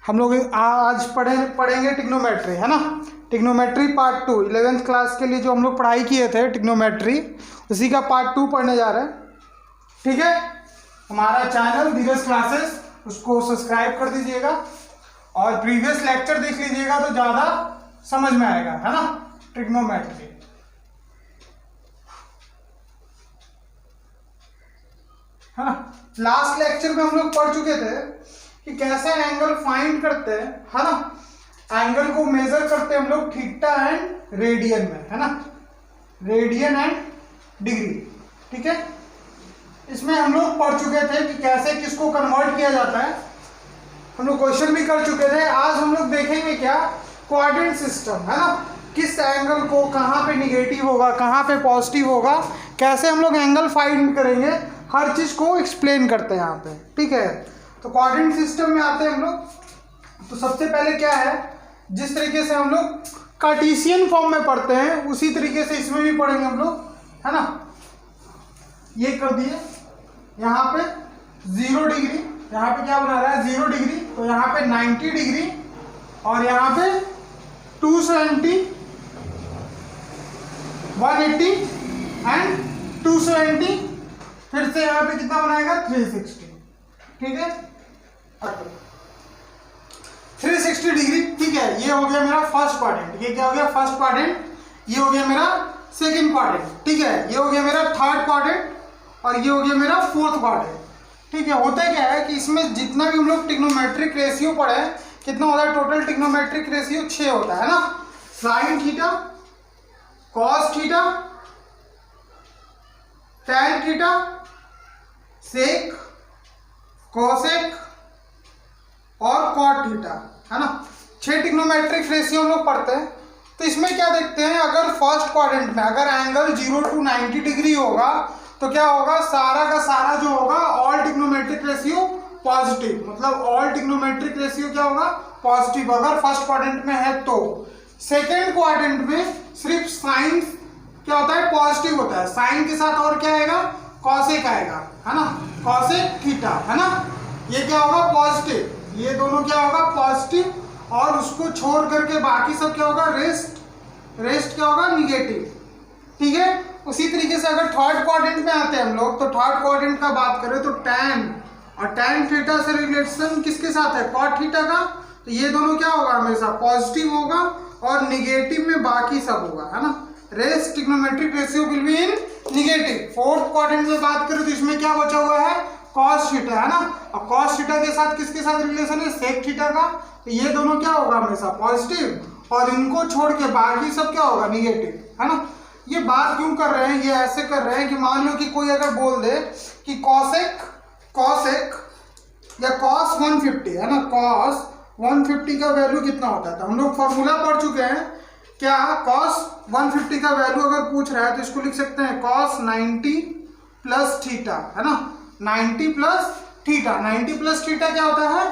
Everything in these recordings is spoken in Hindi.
हम लोग आज पढ़ेंगे ट्रिग्नोमेट्री, है ना। ट्रिग्नोमेट्री पार्ट 2 11th क्लास के लिए जो हम लोग पढ़ाई किए थे ट्रिग्नोमेट्री, उसी का पार्ट 2 पढ़ने जा रहे हैं। ठीक है, हमारा चैनल धीरज क्लासेस, उसको सब्सक्राइब कर दीजिएगा और प्रीवियस लेक्चर देख लीजिएगा तो ज़्यादा समझ में आएगा, है ना। ट्रिग्नोमेट्री हाँ, लास्ट लेक्चर में हम लोग पढ़ चुके थे कि कैसे एंगल फाइंड करते हैं, है ना। एंगल को मेजर करते हैं हम लोग थीटा एंड रेडियन में, है ना, रेडियन एंड डिग्री। ठीक है, इसमें हम लोग पढ़ चुके थे कि कैसे किसको कन्वर्ट किया जाता है, हम लोग क्वेश्चन भी कर चुके थे। आज हम लोग देखेंगे क्या, कोऑर्डिनेट सिस्टम, है ना। किस एंगल को कहाँ पे निगेटिव होगा, कहाँ पे पॉजिटिव होगा, कैसे हम लोग एंगल फाइंड करेंगे, हर चीज़ को एक्सप्लेन करते हैं यहाँ पे। ठीक है, तो कोऑर्डिनेट सिस्टम में आते हैं हम लोग। तो सबसे पहले क्या है, जिस तरीके से हम लोग कार्टेशियन फॉर्म में पढ़ते हैं उसी तरीके से इसमें भी पढ़ेंगे हम लोग, है ना। ये कर दिए, यहाँ पे 0 डिग्री, यहाँ पे क्या बना रहा है 0 डिग्री, तो यहाँ पे 90 डिग्री और यहाँ पे 270, 180 एंड 270, फिर से यहाँ पे कितना बनाएगा 360। ठीक है, 360 डिग्री। ठीक है, ये हो गया मेरा फर्स्ट क्वाड्रेंट, ये क्या हो गया फर्स्ट क्वाड्रेंट, ये हो गया मेरा सेकंड क्वाड्रेंट। ठीक है, ये हो गया मेरा थर्ड क्वाड्रेंट और ये हो गया मेरा फोर्थ क्वाड्रेंट। ठीक है, होता क्या है कि इसमें जितना भी हम लोग ट्रिग्नोमेट्रिक रेशियो पढ़े, कितना होता है टोटल ट्रिग्नोमेट्रिक रेशियो 6 होता है ना। Sine theta, cos theta, tan theta, sec, cosec और कॉट थीटा, है ना। 6 ट्रिग्नोमेट्रिक रेशियो हम लोग पढ़ते हैं। तो इसमें क्या देखते हैं, अगर फर्स्ट क्वाड्रेंट में अगर एंगल 0 to 90 डिग्री होगा तो क्या होगा, सारा का सारा जो होगा ऑल ट्रिग्नोमेट्रिक रेशियो पॉजिटिव, मतलब ऑल ट्रिग्नोमेट्रिक रेशियो क्या होगा पॉजिटिव, अगर फर्स्ट क्वाड्रेंट में है तो। सेकेंड क्वाड्रेंट में सिर्फ साइन क्या होता है पॉजिटिव होता है, साइन के साथ और क्या आएगा कॉसेक आएगा, है ना, कॉसेक थीटा, है ना। ये क्या होगा पॉजिटिव, ये दोनों क्या होगा पॉजिटिव, और उसको छोड़ करके बाकी सब क्या होगा रेस्ट क्या होगा निगेटिव। ठीक है, उसी तरीके से अगर थर्ड क्वाड्रेंट में आते हैं हम लोग, तो थर्ड क्वाड्रेंट का बात करें तो टैन और टैन थीटा से रिलेशन किसके साथ है कॉट थीटा का, तो ये दोनों क्या होगा हमेशा पॉजिटिव होगा और निगेटिव में बाकी सब होगा, है ना। Rest trigonometric ratio will be in negative. Fourth quadrant में बात करें तो इसमें क्या बचा हुआ है कॉस थीटा, है ना, और कॉस थीटा के साथ किसके साथ रिलेशन है सेक थीटा का, तो ये दोनों क्या होगा हमेशा पॉजिटिव और इनको छोड़ के बाकी सब क्या होगा निगेटिव, है ना। ये बात क्यों कर रहे हैं, ये ऐसे कर रहे हैं कि मान लो कि कोई अगर बोल दे कि कॉसेक या कॉस 150, है ना, कॉस 150 का वैल्यू कितना होता है, तो हम लोग फॉर्मूला पढ़ चुके हैं क्या, कॉस 150 का वैल्यू अगर पूछ रहा है तो इसको लिख सकते हैं कॉस 90 प्लस थीटा, है ना, 90 प्लस थीटा। 90 प्लस थीटा क्या होता है,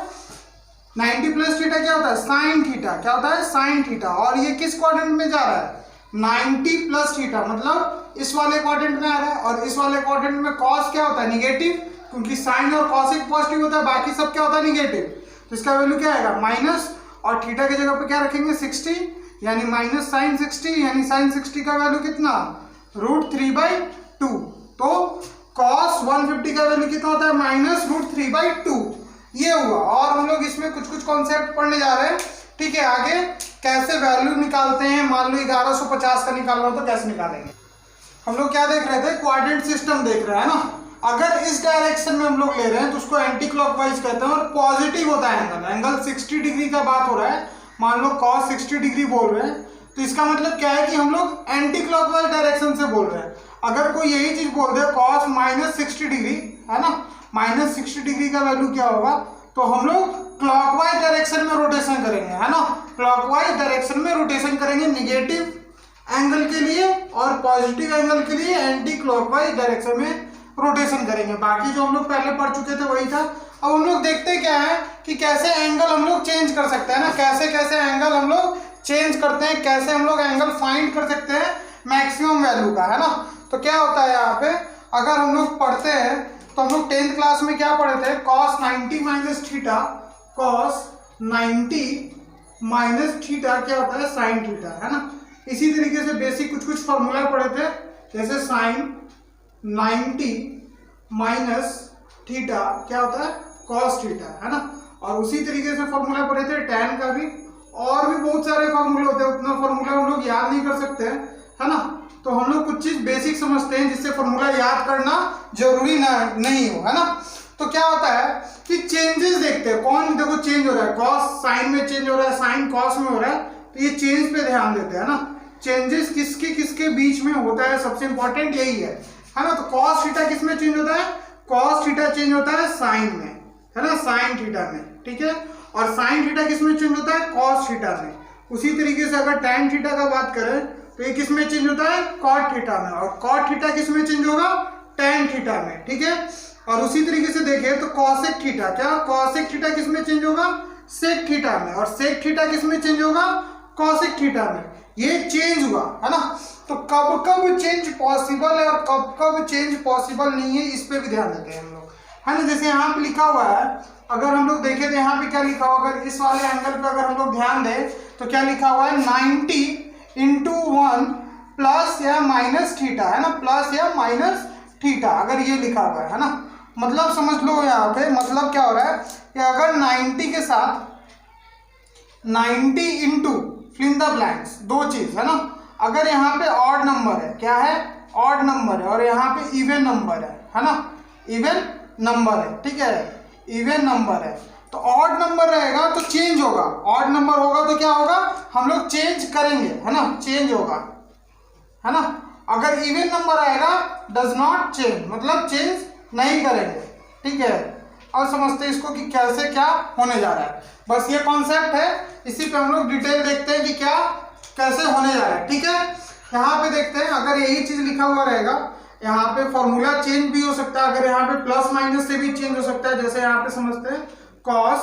90 प्लस थीटा क्या होता है साइन थीटा, क्या होता है साइन थीटा, और ये किस क्वाड्रेंट में जा रहा है 90 प्लस थीटा, मतलब इस वाले क्वाड्रेंट में आ रहा है, और इस वाले क्वाड्रेंट में कॉस क्या होता है निगेटिव, क्योंकि साइन और कॉसेक पॉजिटिव होता है, बाकी सब क्या होता है निगेटिव, तो इसका वैल्यू क्या आएगा माइनस, और थीटा की जगह पे क्या रखेंगे 60, यानी माइनस साइन 60, यानी साइन 60 का वैल्यू कितना √3/2, तो कॉस 150 का वैल्यू कितना होता है माइनस √3/2, ये हुआ। और हम लोग इसमें कुछ कॉन्सेप्ट पढ़ने जा रहे हैं। ठीक है, आगे कैसे वैल्यू निकालते हैं, मान लो 1150 का निकालना हो तो कैसे निकालेंगे। हम लोग क्या देख रहे थे कोऑर्डिनेट सिस्टम देख रहे हैं ना। अगर इस डायरेक्शन में हम लोग ले रहे हैं तो उसको एंटी क्लॉकवाइज कहते हैं और पॉजिटिव होता है एंगल 60 डिग्री का बात हो रहा है, मान लो cos 60 डिग्री बोल रहे हैं, तो इसका मतलब क्या है कि हम लोग एंटी क्लॉकवाइज डायरेक्शन से बोल रहे हैं। अगर कोई यही चीज बोल दे cos -60 डिग्री, है ना, -60 डिग्री का वैल्यू क्या होगा, तो हम लोग क्लॉकवाइज डायरेक्शन में रोटेशन करेंगे, है ना, क्लॉकवाइज डायरेक्शन में रोटेशन करेंगे निगेटिव एंगल के लिए, और पॉजिटिव एंगल के लिए एंटी क्लॉकवाइज डायरेक्शन में रोटेशन करेंगे। बाकी जो हम लोग पहले पढ़ चुके थे वही था। अब हम लोग देखते क्या है कि कैसे एंगल हम लोग चेंज कर सकते हैं ना, कैसे कैसे एंगल हम लोग चेंज करते हैं, कैसे हम लोग एंगल फाइंड कर सकते हैं मैक्सिमम वैल्यू का, है ना। तो क्या होता है यहाँ पे, अगर हम लोग पढ़ते हैं तो हम लोग 10th क्लास में क्या पढ़े थे, cos 90 minus theta, cos 90 minus theta क्या होता है, साइन थीटा, है ना। इसी तरीके से बेसिक कुछ फॉर्मूला पढ़े थे, जैसे साइन 90 माइनस थीटा क्या होता है, कॉस थीटा, है ना। और उसी तरीके से फॉर्मूला पढ़े थे टैन का भी, और भी बहुत सारे फॉर्मूले होते हैं, उतना फॉर्मूला हम लोग याद नहीं कर सकते हैं, है ना। तो हम लोग कुछ चीज बेसिक समझते हैं जिससे फॉर्मूला याद करना जरूरी नहीं हो, है ना। तो क्या होता है कि चेंजेस देखते हैं, कौन देखो चेंज हो रहा है, कॉस साइन में चेंज हो रहा है, साइन कॉस में हो रहा है, तो ये चेंज पे ध्यान देते हैं ना। चेंजेस किसके किसके बीच में होता है, सबसे इंपॉर्टेंट यही है ना। तो कॉस थीटा किस में चेंज होता है, कॉस थीटा चेंज होता है साइन में, है ना, साइन थीटा में, ठीक है। और साइन थीटा किस में चेंज होता है, कॉस थीटा में। उसी तरीके से अगर टैन थीटा का बात करें तो ये किस में चेंज होता है, कॉट थीटा में, और कॉट थीटा किस में चेंज होगा, टैन थीटा में, ठीक है। और उसी तरीके से देखें तो कॉसेक थीटा, क्या कॉसेक थीटा किस में चेंज होगा, सेक थीटा में, और सेक थीटा किस में चेंज होगा, कॉसेक थीटा में। ये चेंज हुआ, है ना। तो कब कब चेंज पॉसिबल है और कब कब चेंज पॉसिबल नहीं है, इस पे भी ध्यान देते हैं हम लोग, है ना। जैसे यहाँ पे लिखा हुआ है, अगर हम लोग देखें तो यहाँ पे क्या लिखा हुआ, अगर इस वाले एंगल पे अगर हम लोग ध्यान दें तो क्या लिखा हुआ है, 90 इंटू 1 प्लस या माइनस थीटा, है ना, प्लस या माइनस थीटा, अगर ये लिखा हुआ है ना। मतलब समझ लो यहाँ पे मतलब क्या हो रहा है कि अगर 90 के साथ 90 into fill in the blanks, दो चीज, है ना। अगर यहाँ पे ऑड नंबर है, क्या है, ऑड नंबर है, और यहाँ पे इवन नंबर है ना, इवन नंबर है, ठीक है, इवन नंबर है, तो ऑड नंबर रहेगा तो चेंज होगा, ऑड नंबर होगा तो क्या होगा, हम लोग चेंज करेंगे, है ना, चेंज होगा, है ना। अगर इवन नंबर आएगा डज नॉट चेंज, मतलब चेंज नहीं करेंगे, ठीक है। अब समझते हैं इसको कि कैसे क्या होने जा रहा है, बस ये कॉन्सेप्ट है, इसी पे हम लोग डिटेल देखते हैं कि क्या कैसे होने जा रहा है, ठीक है। यहाँ पे देखते हैं, अगर यही चीज लिखा हुआ रहेगा, यहाँ पे फॉर्मूला चेंज भी हो सकता है, अगर यहाँ पे प्लस माइनस से भी चेंज हो सकता है। जैसे यहाँ पे समझते हैं कॉस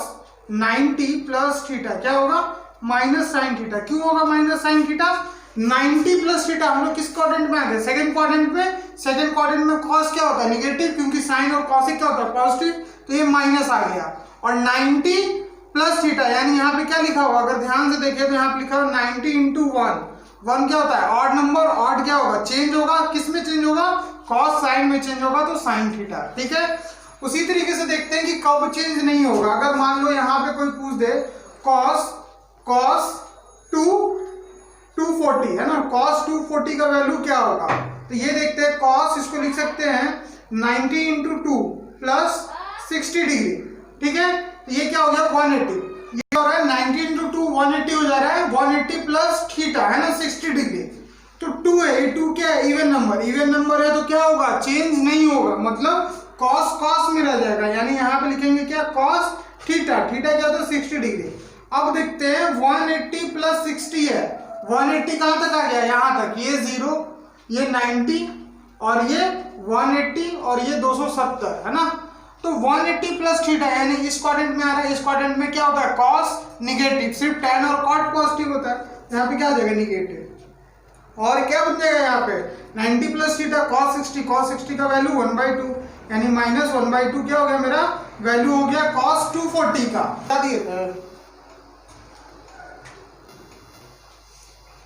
90 प्लस थीटा क्या होगा, माइनस साइन थीटा। क्यों होगा minus sine theta, 90 plus theta, हम लोग किस क्वाड्रेंट में आ गए, सेकंड क्वाड्रेंट में। सेकंड क्वाड्रेंट में कॉस क्या होता है, निगेटिव, क्योंकि साइन और कॉस क्या होता है, पॉजिटिव, तो ये माइनस आ गया। और 90 प्लस थीटा, यानी यहाँ पे क्या लिखा हुआ, अगर ध्यान से देखें तो यहाँ पे लिखा हुआ 90 इंटू 1 क्या होता है, ऑड नंबर, ऑड क्या होगा, चेंज होगा, किस में चेंज होगा, कॉस साइन में चेंज होगा, तो साइन थीटा, ठीक है। उसी तरीके से देखते हैं कि कब चेंज नहीं होगा। अगर मान लो यहाँ पे कोई पूछ दे कॉस 240, है ना, कॉस 240 का वैल्यू क्या होगा, तो ये देखते हैं, कॉस इसको लिख सकते हैं 90 इंटू 2 प्लस 60 डिग्री, ठीक है। तो ये क्या हो गया 180, ये हो रहा है 90 इंटू 2 180 हो जा रहा है, 180 प्लस थीटा, है ना, 60 डिग्री। तो 2 है, ये 2 क्या है, इवन नंबर, इवन नंबर है तो क्या होगा, चेंज नहीं होगा, मतलब कॉस कॉस में रह जाएगा, यानी यहाँ पे लिखेंगे क्या, कॉस थीटा, थीटा क्या होता है 60 डिग्री। अब देखते हैं 180 प्लस 60 है, 180 कहाँ तक आ गया, यहाँ तक, ये 0, ये 90 और ये 180 और ये 270, है ना। तो 180 प्लस थीटा, यानी इस क्वाड्रेंट में आ रहा है, इस क्वाड्रेंट में क्या होता है, कॉस निगेटिव, सिर्फ tan और cot पॉजिटिव होता है, यहाँ पे क्या आ जाएगा, निगेटिव। और क्या बन जाएगा यहाँ पे 90 प्लस थीटा cos 60 का वैल्यू 1/2, यानी माइनस 1/2 क्या हो गया, मेरा वैल्यू हो गया cos 240 का,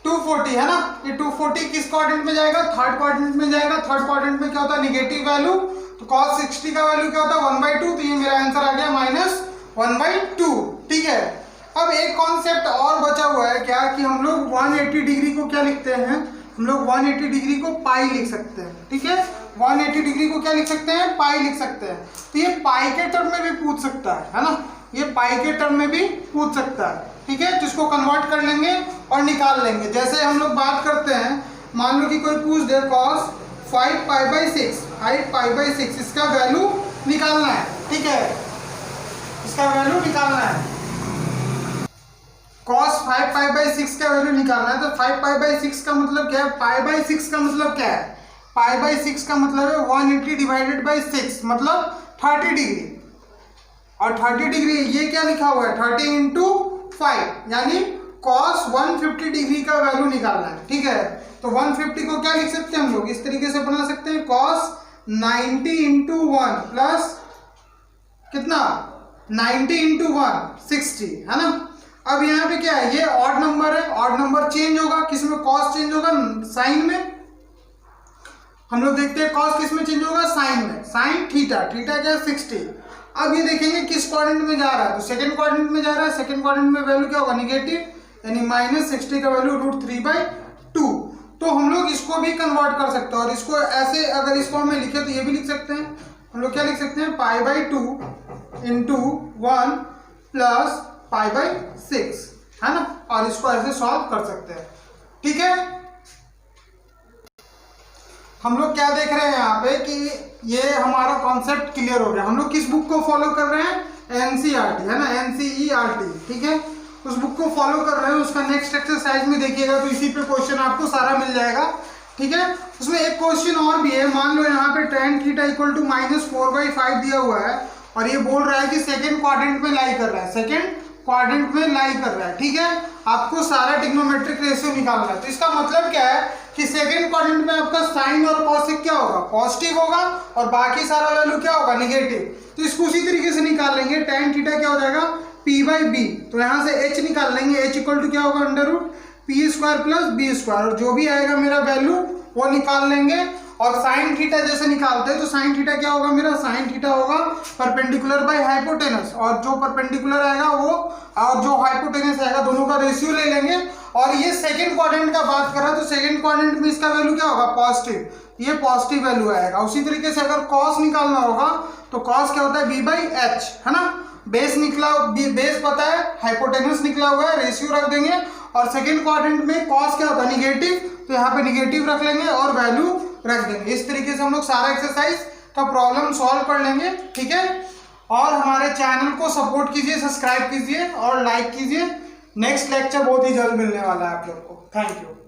240, है ना। ये 240 किस क्वाड्रेंट में जाएगा, थर्ड क्वाड्रेंट में जाएगा। थर्ड क्वाड्रेंट में क्या होता है, निगेटिव वैल्यू, तो cos 60 का वैल्यू क्या होता है 1/2, तो ये मेरा आंसर आ गया -1/2, ठीक है। अब एक कॉन्सेप्ट और बचा हुआ है क्या, कि हम लोग 180 डिग्री को क्या लिखते हैं, हम लोग 180 डिग्री को पाई लिख सकते हैं, ठीक है। 180 डिग्री को क्या लिख सकते हैं, पाई लिख सकते हैं। तो ये पाई के टर्म में भी पूछ सकता है ना, ये पाई के टर्म में भी पूछ सकता है, ठीक है। जिसको कन्वर्ट कर लेंगे और निकाल लेंगे। जैसे हम लोग बात करते हैं, मान लो कि कोई पूछ दे cos 5π/6, इसका वैल्यू निकालना है, ठीक है, इसका वैल्यू निकालना है, cos 5π/6 का वैल्यू निकालना है। तो 5π/6 का मतलब क्या है, π/6 का मतलब क्या है, π/6 का मतलब है 180 डिवाइडेड बाई 6, मतलब 30 डिग्री, और 30 डिग्री ये क्या लिखा हुआ है 30 इंटू 5, यानी cos 150 डिग्री का वैल्यू निकालना है, ठीक है। तो 150 को क्या लिख सकते हैं हम लोग, इस तरीके से बना सकते हैं, cos 90 इंटू 1 प्लस कितना 90 इंटू 1 60 है ना। अब यहाँ पे क्या है, ये ऑड नंबर है, ऑड नंबर चेंज होगा किसमें, कॉस चेंज होगा साइन में। हम लोग देखते हैं कॉस किस में चेंज होगा, साइन में, साइन थीटा, थीटा क्या है 60। अब ये देखेंगे किस क्वाड्रेंट में जा रहा है, तो सेकंड क्वाड्रेंट में जा रहा है, सेकंड क्वाड्रेंट में वैल्यू क्या होगा, नेगेटिव, यानी -60 का वैल्यू √3/2। तो हम लोग इसको भी कन्वर्ट कर सकते हैं और इसको ऐसे अगर इस फॉर्म में लिखे तो ये भी लिख सकते हैं, हम लोग क्या लिख सकते हैं, π/2 इंटू 1 प्लस π/6 है ना, और इसको ऐसे सॉल्व कर सकते हैं। ठीक है, हम लोग क्या देख रहे हैं यहाँ पे कि ये हमारा कॉन्सेप्ट क्लियर हो गया। हम लोग किस बुक को फॉलो कर रहे हैं, एनसीईआरटी है ना, एनसीईआरटी, ठीक है, उस बुक को फॉलो कर रहे हैं। उसका नेक्स्ट एक्सरसाइज में देखिएगा तो इसी पे क्वेश्चन आपको सारा मिल जाएगा। ठीक है, उसमें एक क्वेश्चन और भी है, मान लो यहाँ पे tan थीटा इक्वल टू -4/5 दिया हुआ है और ये बोल रहा है कि सेकेंड क्वाड्रेंट में लाई कर रहा है, सेकेंड क्वाड्रेंट में लाई कर रहा है। ठीक है, आपको सारा ट्रिग्नोमेट्रिक रेशियो निकालना है। तो इसका मतलब क्या है कि सेकेंड क्वाड्रेंट में आपका साइन और कॉसेक क्या होगा, पॉजिटिव होगा और बाकी सारा वैल्यू क्या होगा, नेगेटिव। तो इसको उसी तरीके से निकाल लेंगे, tan थीटा क्या हो जाएगा, p/b, तो यहाँ से h निकाल लेंगे, h इक्वल टू क्या होगा, √p² + b², और जो भी आएगा मेरा वैल्यू वो निकाल लेंगे। और साइन थीटा जैसे निकालते हैं तो साइन थीटा क्या होगा मेरा, साइन थीटा होगा परपेंडिकुलर बाय हाइपोटेनस, और जो परपेंडिकुलर आएगा वो और जो हाइपोटेनस आएगा दोनों का रेशियो ले लेंगे। और ये सेकंड क्वाड्रेंट का बात कर रहा है तो सेकंड क्वाड्रेंट में इसका वैल्यू क्या होगा, पॉजिटिव, ये पॉजिटिव वैल्यू आएगा। उसी तरीके से अगर कॉस निकालना होगा तो कॉस क्या होता है, b/h है ना, बेस निकला, बेस पता है, हाइपोटेनस निकला हुआ है, रेशियो रख देंगे। और सेकंड क्वाड्रेंट में कॉस क्या होता है, निगेटिव, तो यहाँ पे निगेटिव रख लेंगे और वैल्यू रख देंगे। इस तरीके से हम लोग सारा एक्सरसाइज का प्रॉब्लम सॉल्व कर लेंगे। ठीक है, और हमारे चैनल को सपोर्ट कीजिए, सब्सक्राइब कीजिए और लाइक कीजिए। नेक्स्ट लेक्चर बहुत ही जल्द मिलने वाला है आप लोग को। Thank you.